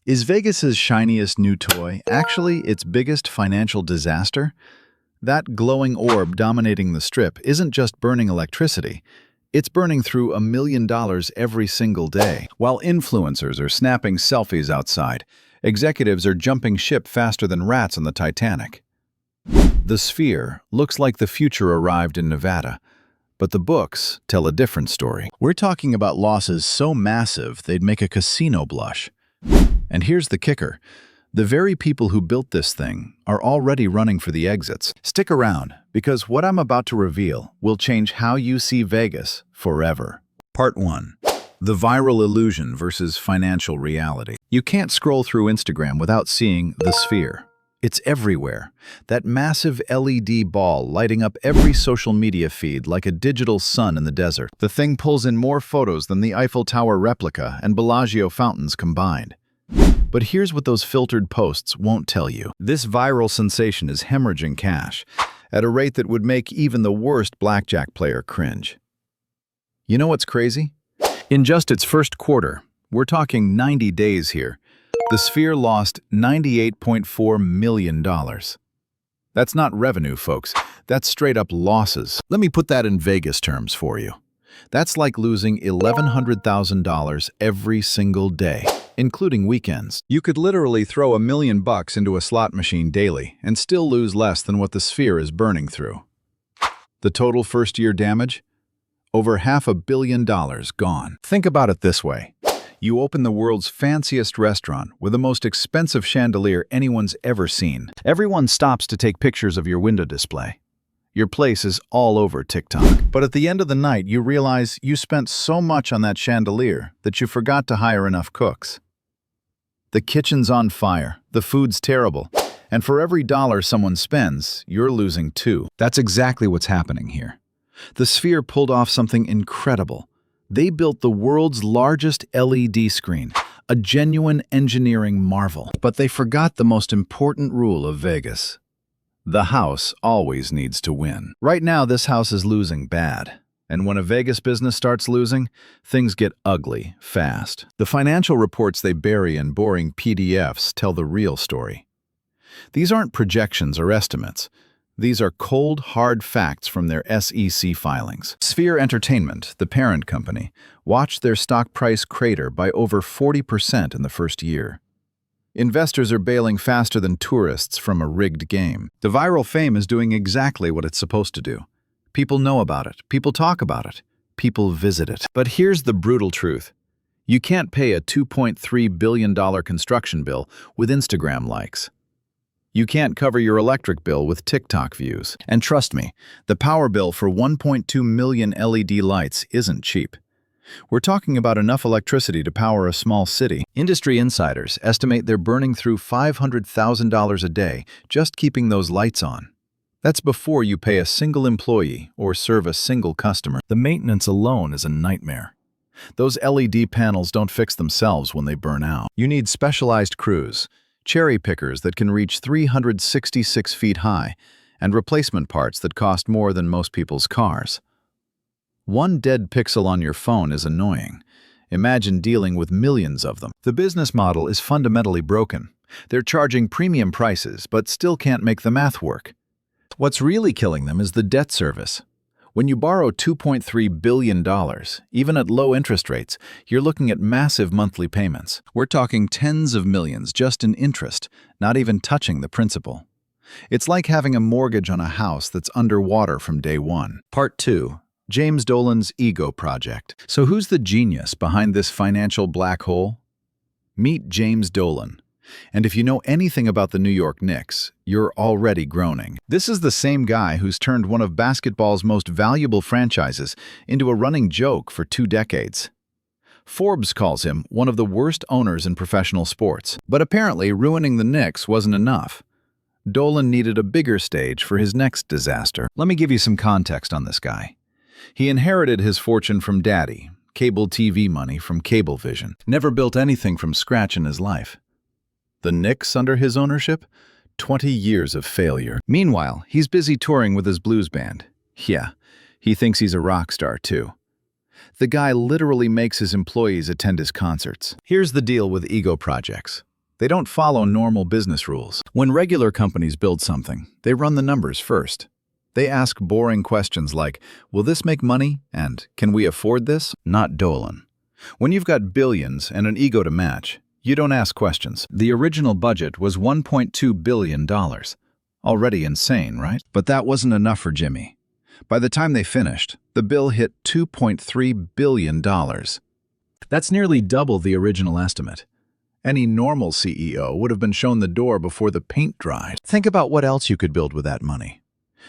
Is Vegas's shiniest new toy actually its biggest financial disaster? That glowing orb dominating the strip isn't just burning electricity, it's burning through $1 million every single day. While influencers are snapping selfies outside, executives are jumping ship faster than rats on the Titanic. The Sphere looks like the future arrived in Nevada, but the books tell a different story. We're talking about losses so massive they'd make a casino blush. And here's the kicker. The very people who built this thing are already running for the exits. Stick around, because what I'm about to reveal will change how you see Vegas forever. Part 1. The viral illusion versus financial reality. You can't scroll through Instagram without seeing the Sphere. It's everywhere. That massive LED ball lighting up every social media feed like a digital sun in the desert. The thing pulls in more photos than the Eiffel Tower replica and Bellagio fountains combined. But here's what those filtered posts won't tell you. This viral sensation is hemorrhaging cash at a rate that would make even the worst blackjack player cringe. You know what's crazy? In just its first quarter, we're talking 90 days here, the Sphere lost $98.4 million. That's not revenue, folks. That's straight-up losses. Let me put that in Vegas terms for you. That's like losing $1,100,000 every single day, including weekends. You could literally throw $1 million into a slot machine daily and still lose less than what the Sphere is burning through. The total first-year damage? Over $500 million gone. Think about it this way. You open the world's fanciest restaurant with the most expensive chandelier anyone's ever seen. Everyone stops to take pictures of your window display. Your place is all over TikTok. But at the end of the night, you realize you spent so much on that chandelier that you forgot to hire enough cooks. The kitchen's on fire, the food's terrible, and for every dollar someone spends, you're losing $2. That's exactly what's happening here. The Sphere pulled off something incredible. They built the world's largest LED screen, a genuine engineering marvel. But they forgot the most important rule of Vegas. The house always needs to win. Right now, this house is losing bad. And when a Vegas business starts losing, things get ugly fast. The financial reports they bury in boring PDFs tell the real story. These aren't projections or estimates. These are cold, hard facts from their SEC filings. Sphere Entertainment, the parent company, watched their stock price crater by over 40% in the first year. Investors are bailing faster than tourists from a rigged game. The viral fame is doing exactly what it's supposed to do. People know about it, people talk about it, people visit it. But here's the brutal truth. You can't pay a $2.3 billion construction bill with Instagram likes. You can't cover your electric bill with TikTok views. And trust me, the power bill for 1.2 million LED lights isn't cheap. We're talking about enough electricity to power a small city. Industry insiders estimate they're burning through $500,000 a day just keeping those lights on. That's before you pay a single employee or serve a single customer. The maintenance alone is a nightmare. Those LED panels don't fix themselves when they burn out. You need specialized crews, cherry pickers that can reach 366 feet high, and replacement parts that cost more than most people's cars. One dead pixel on your phone is annoying. Imagine dealing with millions of them. The business model is fundamentally broken. They're charging premium prices, but still can't make the math work. What's really killing them is the debt service. When you borrow $2.3 billion, even at low interest rates, you're looking at massive monthly payments. We're talking tens of millions just in interest, not even touching the principal. It's like having a mortgage on a house that's underwater from day one. Part 2. James Dolan's ego project. So who's the genius behind this financial black hole? Meet James Dolan. And if you know anything about the New York Knicks, you're already groaning. This is the same guy who's turned one of basketball's most valuable franchises into a running joke for 2 decades. Forbes calls him one of the worst owners in professional sports. But apparently ruining the Knicks wasn't enough. Dolan needed a bigger stage for his next disaster. Let me give you some context on this guy. He inherited his fortune from Daddy, cable TV money from Cablevision. Never built anything from scratch in his life. The Knicks under his ownership? 20 years of failure. Meanwhile, he's busy touring with his blues band. Yeah, he thinks he's a rock star too. The guy literally makes his employees attend his concerts. Here's the deal with ego projects. They don't follow normal business rules. When regular companies build something, they run the numbers first. They ask boring questions like, will this make money? And can we afford this? Not Dolan. When you've got billions and an ego to match, you don't ask questions. The original budget was $1.2 billion. Already insane, right? But that wasn't enough for Jimmy. By the time they finished, the bill hit $2.3 billion. That's nearly double the original estimate. Any normal CEO would have been shown the door before the paint dried. Think about what else you could build with that money.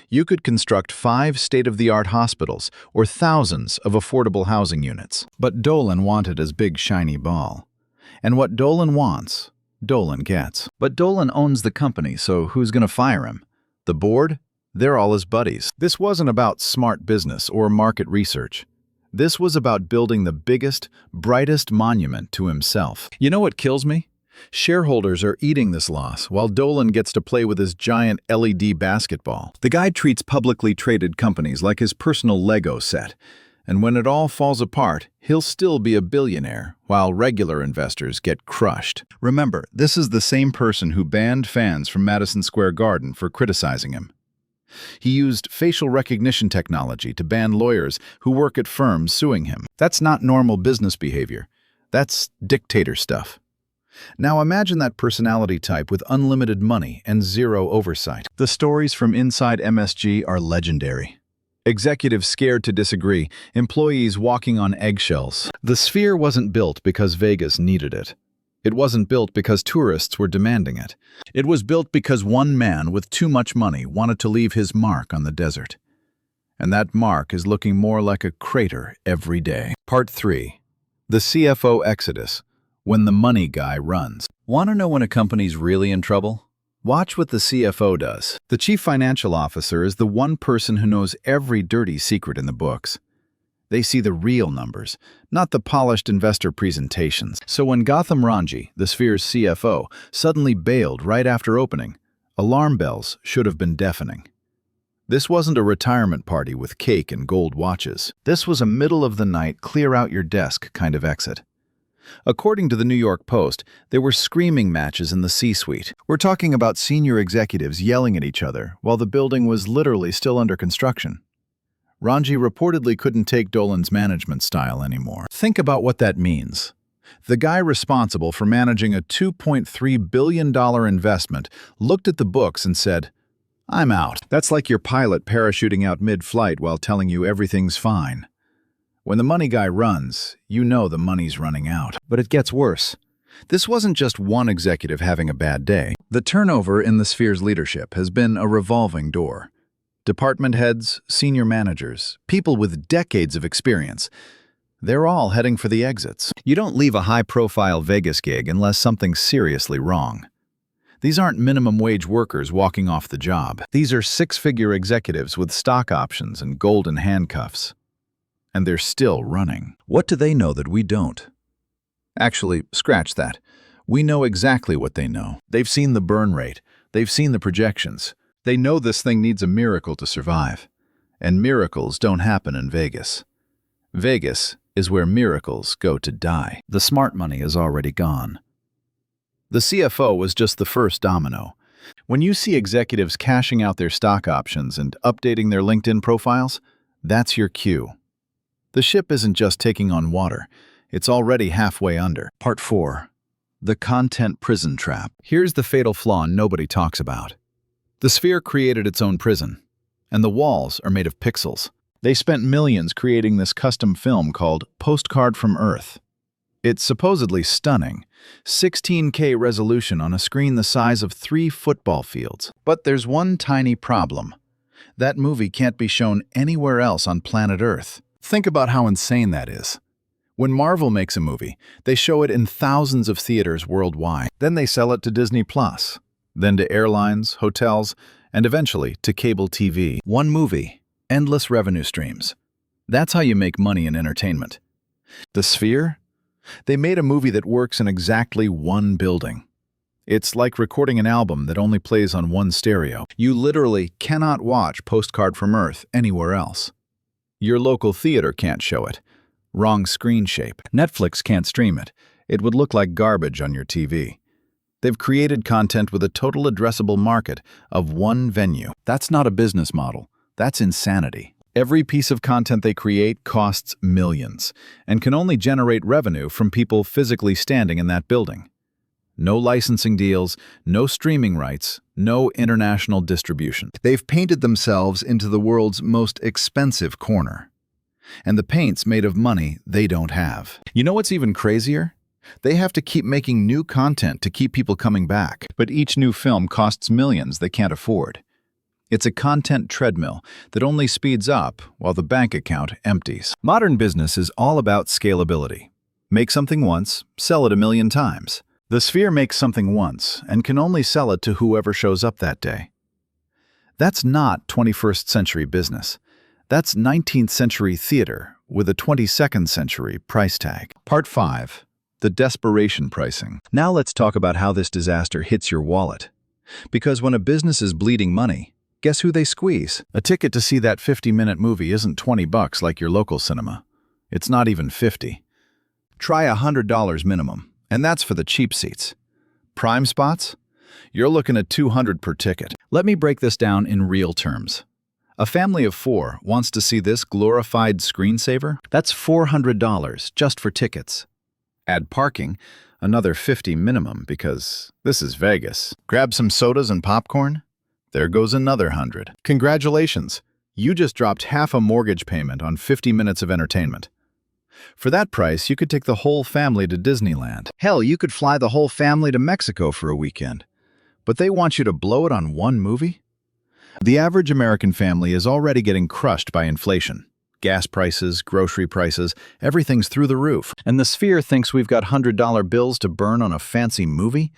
You could construct 5 state-of-the-art hospitals or thousands of affordable housing units. But Dolan wanted his big shiny ball. And what Dolan wants, Dolan gets. But Dolan owns the company, so who's going to fire him? The board? They're all his buddies. This wasn't about smart business or market research. This was about building the biggest, brightest monument to himself. You know what kills me? Shareholders are eating this loss while Dolan gets to play with his giant LED basketball. The guy treats publicly traded companies like his personal Lego set. And when it all falls apart, he'll still be a billionaire, while regular investors get crushed. Remember, this is the same person who banned fans from Madison Square Garden for criticizing him. He used facial recognition technology to ban lawyers who work at firms suing him. That's not normal business behavior. That's dictator stuff. Now imagine that personality type with unlimited money and zero oversight. The stories from inside MSG are legendary. Executives scared to disagree, employees walking on eggshells. The Sphere wasn't built because Vegas needed it. It wasn't built because tourists were demanding it. It was built because one man with too much money wanted to leave his mark on the desert. And that mark is looking more like a crater every day. Part 3. The CFO Exodus. When the money guy runs. Want to know when a company's really in trouble? Watch what the CFO does. The chief financial officer is the one person who knows every dirty secret in the books. They see the real numbers, not the polished investor presentations. So when Gautam Ranji, the Sphere's CFO, suddenly bailed right after opening, alarm bells should have been deafening. This wasn't a retirement party with cake and gold watches. This was a middle-of-the-night, clear-out-your-desk kind of exit. According to the New York Post, there were screaming matches in the C-suite. We're talking about senior executives yelling at each other while the building was literally still under construction. Ranji reportedly couldn't take Dolan's management style anymore. Think about what that means. The guy responsible for managing a $2.3 billion investment looked at the books and said, "I'm out." That's like your pilot parachuting out mid-flight while telling you everything's fine. When the money guy runs, you know the money's running out. But it gets worse. This wasn't just one executive having a bad day. The turnover in the Sphere's leadership has been a revolving door. Department heads, senior managers, people with decades of experience, they're all heading for the exits. You don't leave a high-profile Vegas gig unless something's seriously wrong. These aren't minimum wage workers walking off the job. These are six-figure executives with stock options and golden handcuffs. And they're still running. What do they know that we don't? Actually, scratch that. We know exactly what they know. They've seen the burn rate. They've seen the projections. They know this thing needs a miracle to survive. And miracles don't happen in Vegas. Vegas is where miracles go to die. The smart money is already gone. The CFO was just the first domino. When you see executives cashing out their stock options and updating their LinkedIn profiles, that's your cue. The ship isn't just taking on water, it's already halfway under. Part 4. The content prison trap. Here's the fatal flaw nobody talks about. The Sphere created its own prison, and the walls are made of pixels. They spent millions creating this custom film called Postcard from Earth. It's supposedly stunning, 16K resolution on a screen the size of 3 football fields. But there's one tiny problem. That movie can't be shown anywhere else on planet Earth. Think about how insane that is. When Marvel makes a movie, they show it in thousands of theaters worldwide. Then they sell it to Disney+, then to airlines, hotels, and eventually to cable TV. One movie, endless revenue streams. That's how you make money in entertainment. The Sphere? They made a movie that works in exactly one building. It's like recording an album that only plays on one stereo. You literally cannot watch Postcard from Earth anywhere else. Your local theater can't show it. Wrong screen shape. Netflix can't stream it. It would look like garbage on your TV. They've created content with a total addressable market of one venue. That's not a business model. That's insanity. Every piece of content they create costs millions and can only generate revenue from people physically standing in that building. No licensing deals, no streaming rights, no international distribution. They've painted themselves into the world's most expensive corner. And the paint's made of money they don't have. You know what's even crazier? They have to keep making new content to keep people coming back. But each new film costs millions they can't afford. It's a content treadmill that only speeds up while the bank account empties. Modern business is all about scalability. Make something once, sell it 1,000,000 times. The Sphere makes something once and can only sell it to whoever shows up that day. That's not 21st century business. That's 19th century theater with a 22nd century price tag. Part 5. The desperation pricing. Now let's talk about how this disaster hits your wallet. Because when a business is bleeding money, guess who they squeeze? A ticket to see that 50-minute movie isn't $20 like your local cinema. It's not even 50. Try $100 minimum, and that's for the cheap seats. Prime spots? You're looking at $200 per ticket. Let me break this down in real terms. A family of 4 wants to see this glorified screensaver? That's $400 just for tickets. Add parking, another $50 minimum because this is Vegas. Grab some sodas and popcorn? There goes another $100. Congratulations! You just dropped half a mortgage payment on 50 minutes of entertainment. For that price, you could take the whole family to Disneyland. Hell, you could fly the whole family to Mexico for a weekend. But they want you to blow it on one movie? The average American family is already getting crushed by inflation. Gas prices, grocery prices, everything's through the roof. And the Sphere thinks we've got $100 bills to burn on a fancy movie?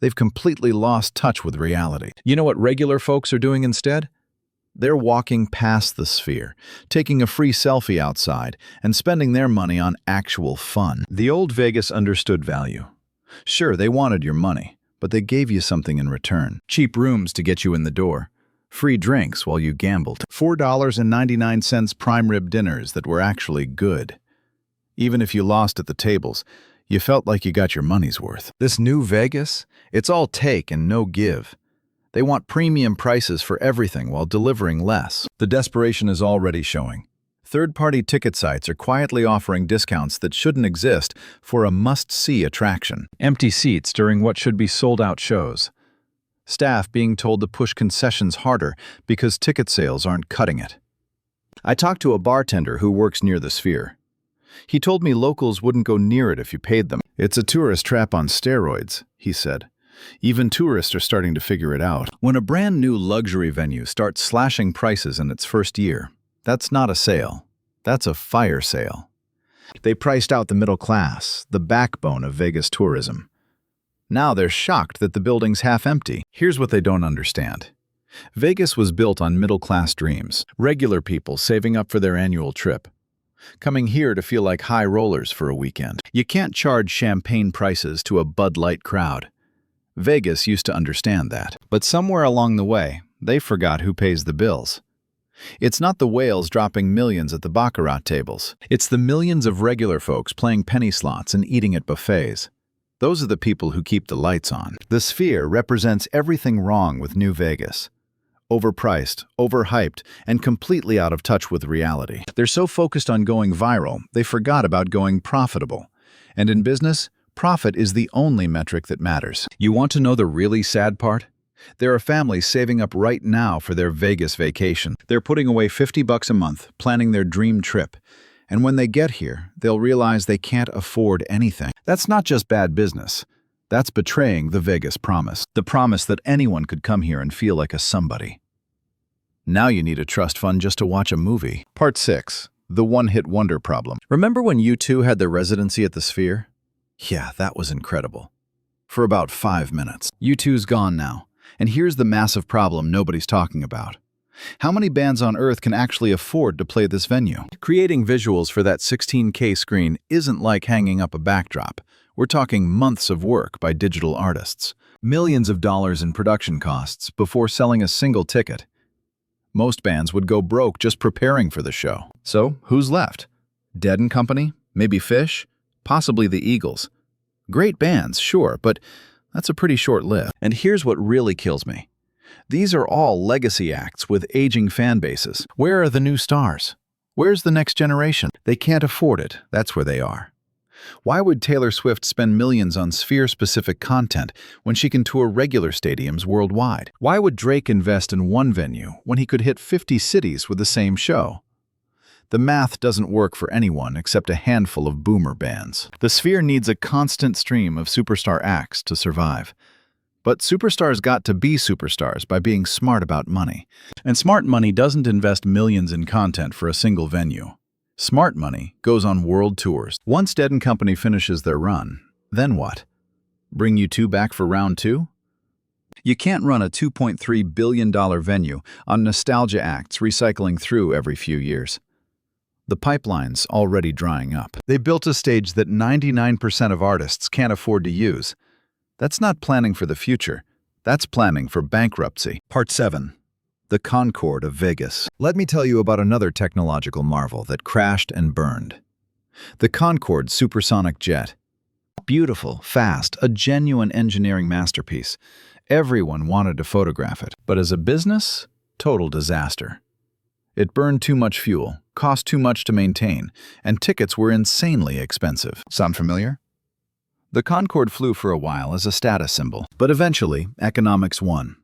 They've completely lost touch with reality. You know what regular folks are doing instead? They're walking past the Sphere, taking a free selfie outside, and spending their money on actual fun. The old Vegas understood value. Sure, they wanted your money, but they gave you something in return. Cheap rooms to get you in the door. Free drinks while you gambled. $4.99 prime rib dinners that were actually good. Even if you lost at the tables, you felt like you got your money's worth. This new Vegas, it's all take and no give. They want premium prices for everything while delivering less. The desperation is already showing. Third-party ticket sites are quietly offering discounts that shouldn't exist for a must-see attraction. Empty seats during what should be sold-out shows. Staff being told to push concessions harder because ticket sales aren't cutting it. I talked to a bartender who works near the Sphere. He told me locals wouldn't go near it if you paid them. It's a tourist trap on steroids, he said. Even tourists are starting to figure it out. When a brand new luxury venue starts slashing prices in its first year, that's not a sale. That's a fire sale. They priced out the middle class, the backbone of Vegas tourism. Now they're shocked that the building's half empty. Here's what they don't understand. Vegas was built on middle-class dreams, regular people saving up for their annual trip, coming here to feel like high rollers for a weekend. You can't charge champagne prices to a Bud Light crowd. Vegas used to understand that. But somewhere along the way, they forgot who pays the bills. It's not the whales dropping millions at the baccarat tables. It's the millions of regular folks playing penny slots and eating at buffets. Those are the people who keep the lights on. The Sphere represents everything wrong with New Vegas. Overpriced, overhyped, and completely out of touch with reality. They're so focused on going viral, they forgot about going profitable. And in business, profit is the only metric that matters. You want to know the really sad part? There are families saving up right now for their Vegas vacation. They're putting away $50 a month, planning their dream trip. And when they get here, they'll realize they can't afford anything. That's not just bad business. That's betraying the Vegas promise. The promise that anyone could come here and feel like a somebody. Now you need a trust fund just to watch a movie. Part 6. The one-hit wonder problem. Remember when U2 had their residency at the Sphere? Yeah, that was incredible. For about 5 minutes. U2's gone now. And here's the massive problem nobody's talking about. How many bands on Earth can actually afford to play this venue? Creating visuals for that 16K screen isn't like hanging up a backdrop. We're talking months of work by digital artists. Millions of dollars in production costs before selling a single ticket. Most bands would go broke just preparing for the show. So, who's left? Dead & Company? Maybe Fish? Possibly the Eagles. Great bands, sure, but That's a pretty short lived. And here's what really kills me. These are all legacy acts with aging fan bases. Where are the new stars? Where's the next generation? They can't afford it. That's where they are. Why would Taylor Swift spend millions on Sphere-specific content when she can tour regular stadiums worldwide? Why would Drake invest in one venue when he could hit 50 cities with the same show? The math doesn't work for anyone except a handful of boomer bands. The Sphere needs a constant stream of superstar acts to survive. But superstars got to be superstars by being smart about money. And smart money doesn't invest millions in content for a single venue. Smart money goes on world tours. Once Dead & Company finishes their run, then what? Bring U2 back for round two? You can't run a $2.3 billion venue on nostalgia acts recycling through every few years. The pipeline's already drying up. They built a stage that 99% of artists can't afford to use. That's not planning for the future. That's planning for bankruptcy. Part 7. The Concorde of Vegas. Let me tell you about another technological marvel that crashed and burned. The Concorde supersonic jet. Beautiful, fast, a genuine engineering masterpiece. Everyone wanted to photograph it. But as a business, total disaster. It burned too much fuel, cost too much to maintain, and tickets were insanely expensive. Sound familiar? The Concorde flew for a while as a status symbol, but eventually, economics won.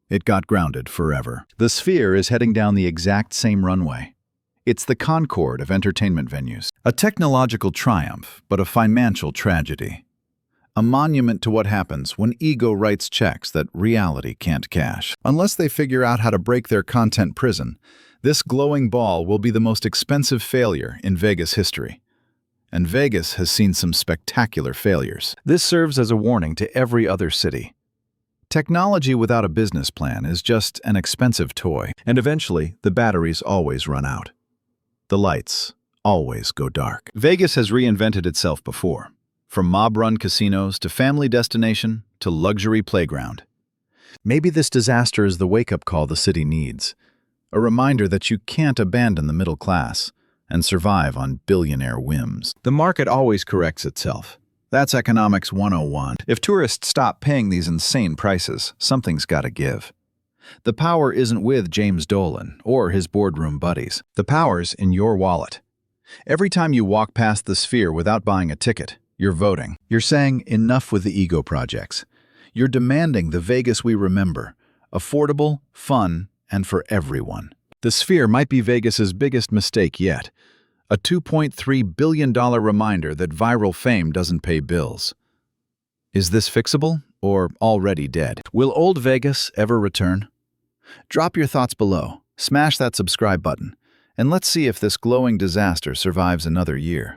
It got grounded forever. The Sphere is heading down the exact same runway. It's the Concorde of entertainment venues. A technological triumph, but a financial tragedy. A monument to what happens when ego writes checks that reality can't cash. Unless they figure out how to break their content prison, this glowing ball will be the most expensive failure in Vegas history. And Vegas has seen some spectacular failures. This serves as a warning to every other city. Technology without a business plan is just an expensive toy, and eventually the batteries always run out. The lights always go dark. Vegas has reinvented itself before, from mob-run casinos to family destination to luxury playground. Maybe this disaster is the wake-up call the city needs, a reminder that you can't abandon the middle class and survive on billionaire whims. The market always corrects itself. That's economics 101. If tourists stop paying these insane prices, something's got to give. The power isn't with James Dolan or his boardroom buddies. The power's in your wallet. Every time you walk past the Sphere without buying a ticket, you're voting. You're saying enough with the ego projects. You're demanding the Vegas we remember, affordable, fun, and for everyone. The Sphere might be Vegas's biggest mistake yet. A $2.3 billion reminder that viral fame doesn't pay bills. Is this fixable or already dead? Will old Vegas ever return? Drop your thoughts below, smash that subscribe button, and let's see if this glowing disaster survives another year.